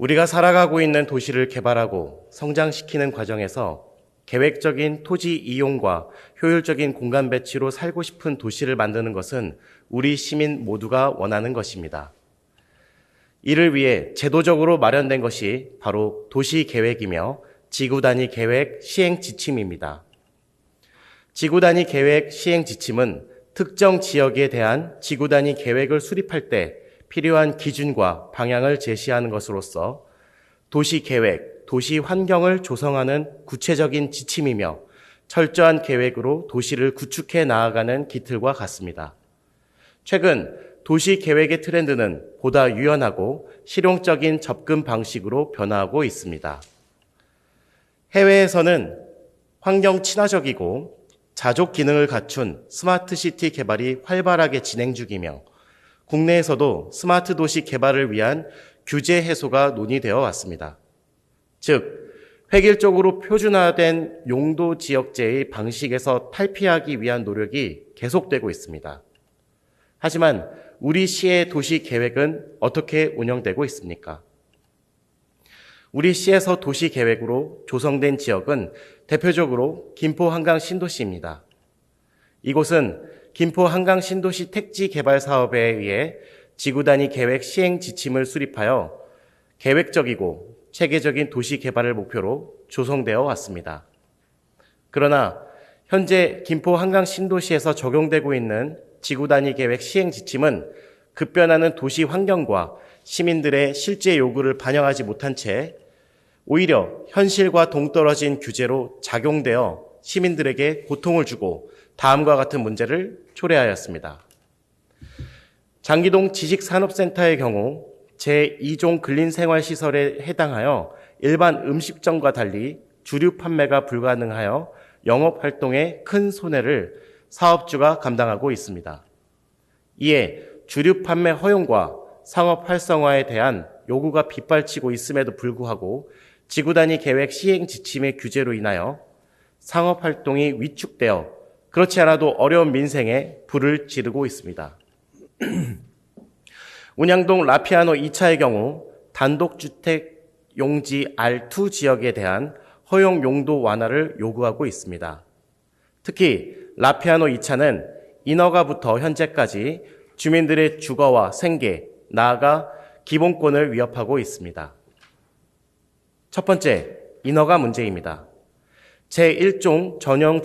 우리가 살아가고 있는 도시를 개발하고 성장시키는 과정에서 계획적인 토지 이용과 효율적인 공간 배치로 살고 싶은 도시를 만드는 것은 우리 시민 모두가 원하는 것입니다. 이를 위해 제도적으로 마련된 것이 바로 도시계획이며 지구단위 계획 시행 지침입니다. 지구단위 계획 시행 지침은 특정 지역에 대한 지구단위 계획을 수립할 때 필요한 기준과 방향을 제시하는 것으로서 도시계획, 도시환경을 조성하는 구체적인 지침이며 철저한 계획으로 도시를 구축해 나아가는 기틀과 같습니다. 최근 도시계획의 트렌드는 보다 유연하고 실용적인 접근 방식으로 변화하고 있습니다. 해외에서는 환경 친화적이고 자족 기능을 갖춘 스마트시티 개발이 활발하게 진행 중이며 국내에서도 스마트 도시 개발을 위한 규제 해소가 논의되어 왔습니다. 즉, 획일적으로 표준화된 용도 지역제의 방식에서 탈피하기 위한 노력이 계속되고 있습니다. 하지만 우리 시의 도시 계획은 어떻게 운영되고 있습니까? 우리 시에서 도시 계획으로 조성된 지역은 대표적으로 김포 한강 신도시입니다. 이곳은 김포 한강 신도시 택지 개발 사업에 의해 지구단위 계획 시행 지침을 수립하여 계획적이고 체계적인 도시 개발을 목표로 조성되어 왔습니다. 그러나 현재 김포 한강 신도시에서 적용되고 있는 지구단위 계획 시행 지침은 급변하는 도시 환경과 시민들의 실제 요구를 반영하지 못한 채 오히려 현실과 동떨어진 규제로 작용되어 시민들에게 고통을 주고 다음과 같은 문제를 초래하였습니다. 장기동 지식산업센터의 경우 제2종 근린생활시설에 해당하여 일반 음식점과 달리 주류 판매가 불가능하여 영업활동에 큰 손해를 사업주가 감당하고 있습니다. 이에 주류 판매 허용과 상업 활성화에 대한 요구가 빗발치고 있음에도 불구하고 지구단위 계획 시행 지침의 규제로 인하여 상업활동이 위축되어 그렇지 않아도 어려운 민생에 불을 지르고 있습니다. 운양동 라피아노 2차의 경우 단독주택 용지 R2 지역에 대한 허용 용도 완화를 요구하고 있습니다. 특히 라피아노 2차는 인허가부터 현재까지 주민들의 주거와 생계, 나아가 기본권을 위협하고 있습니다. 첫 번째, 인허가 문제입니다. 제1종 전용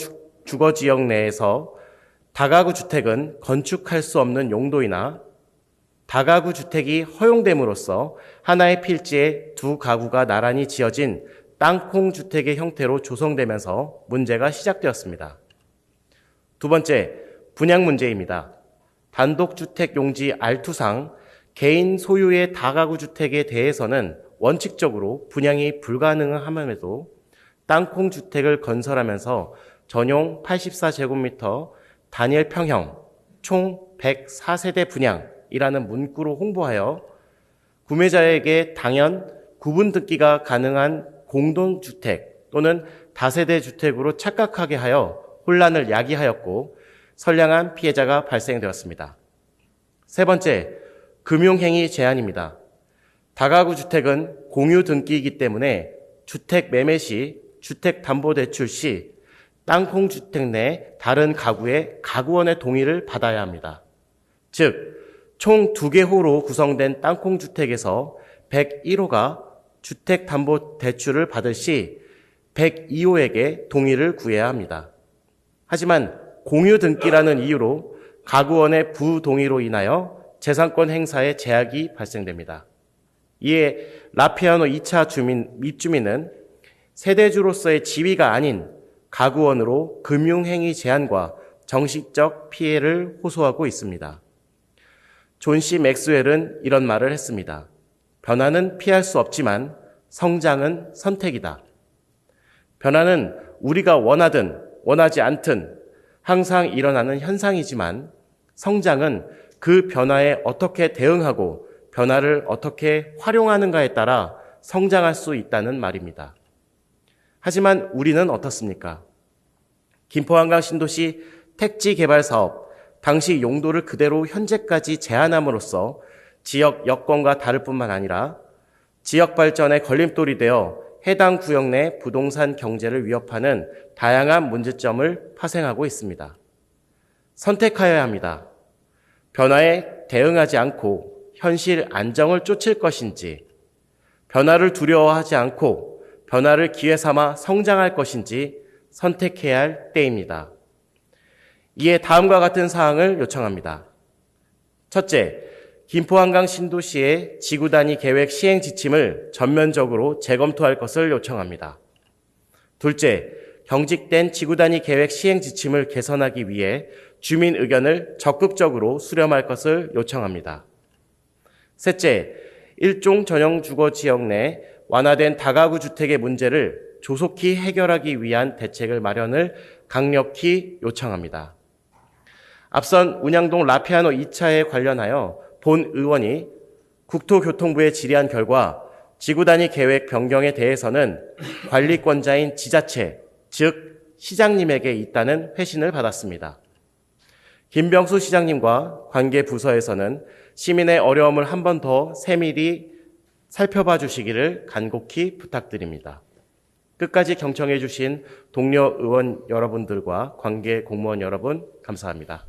주거지역 내에서 다가구 주택은 건축할 수 없는 용도이나 다가구 주택이 허용됨으로써 하나의 필지에 두 가구가 나란히 지어진 땅콩 주택의 형태로 조성되면서 문제가 시작되었습니다. 두 번째, 분양 문제입니다. 단독주택 용지 R2상 개인 소유의 다가구 주택에 대해서는 원칙적으로 분양이 불가능함에도 땅콩 주택을 건설하면서 전용 84제곱미터 단일 평형 총 104세대 분양이라는 문구로 홍보하여 구매자에게 당연 구분 듣기가 가능한 공동주택 또는 다세대 주택으로 착각하게 하여 혼란을 야기하였고 선량한 피해자가 발생되었습니다. 세 번째, 금융행위 제한입니다. 다가구 주택은 공유 등기이기 때문에 주택 매매 시, 주택담보대출 시 땅콩주택 내 다른 가구의 가구원의 동의를 받아야 합니다. 즉, 총 2개 호로 구성된 땅콩주택에서 101호가 주택담보대출을 받을 시 102호에게 동의를 구해야 합니다. 하지만 공유 등기라는 이유로 가구원의 부동의로 인하여 재산권 행사에 제약이 발생됩니다. 이에 라피아노 2차 입주민은 세대주로서의 지위가 아닌 가구원으로 금융행위 제한과 정신적 피해를 호소하고 있습니다. 존 C. 맥스웰은 이런 말을 했습니다. 변화는 피할 수 없지만 성장은 선택이다. 변화는 우리가 원하든 원하지 않든 항상 일어나는 현상이지만 성장은 그 변화에 어떻게 대응하고 변화를 어떻게 활용하는가에 따라 성장할 수 있다는 말입니다. 하지만 우리는 어떻습니까? 김포 한강 신도시 택지 개발 사업, 당시 용도를 그대로 현재까지 제한함으로써 지역 여건과 다를 뿐만 아니라 지역 발전의 걸림돌이 되어 해당 구역 내 부동산 경제를 위협하는 다양한 문제점을 파생하고 있습니다. 선택하여야 합니다. 변화에 대응하지 않고 현실 안정을 쫓을 것인지, 변화를 두려워하지 않고 변화를 기회 삼아 성장할 것인지 선택해야 할 때입니다. 이에 다음과 같은 사항을 요청합니다. 첫째, 김포 한강 신도시의 지구단위 계획 시행 지침을 전면적으로 재검토할 것을 요청합니다. 둘째, 경직된 지구단위 계획 시행 지침을 개선하기 위해 주민 의견을 적극적으로 수렴할 것을 요청합니다. 셋째, 일종 전용 주거 지역 내 완화된 다가구 주택의 문제를 조속히 해결하기 위한 대책을 마련을 강력히 요청합니다. 앞선 운양동 라피아노 2차에 관련하여 본 의원이 국토교통부에 질의한 결과 지구단위 계획 변경에 대해서는 관리권자인 지자체, 즉 시장님에게 있다는 회신을 받았습니다. 김병수 시장님과 관계 부서에서는 시민의 어려움을 한 번 더 세밀히 살펴봐 주시기를 간곡히 부탁드립니다. 끝까지 경청해 주신 동료 의원 여러분들과 관계 공무원 여러분 감사합니다.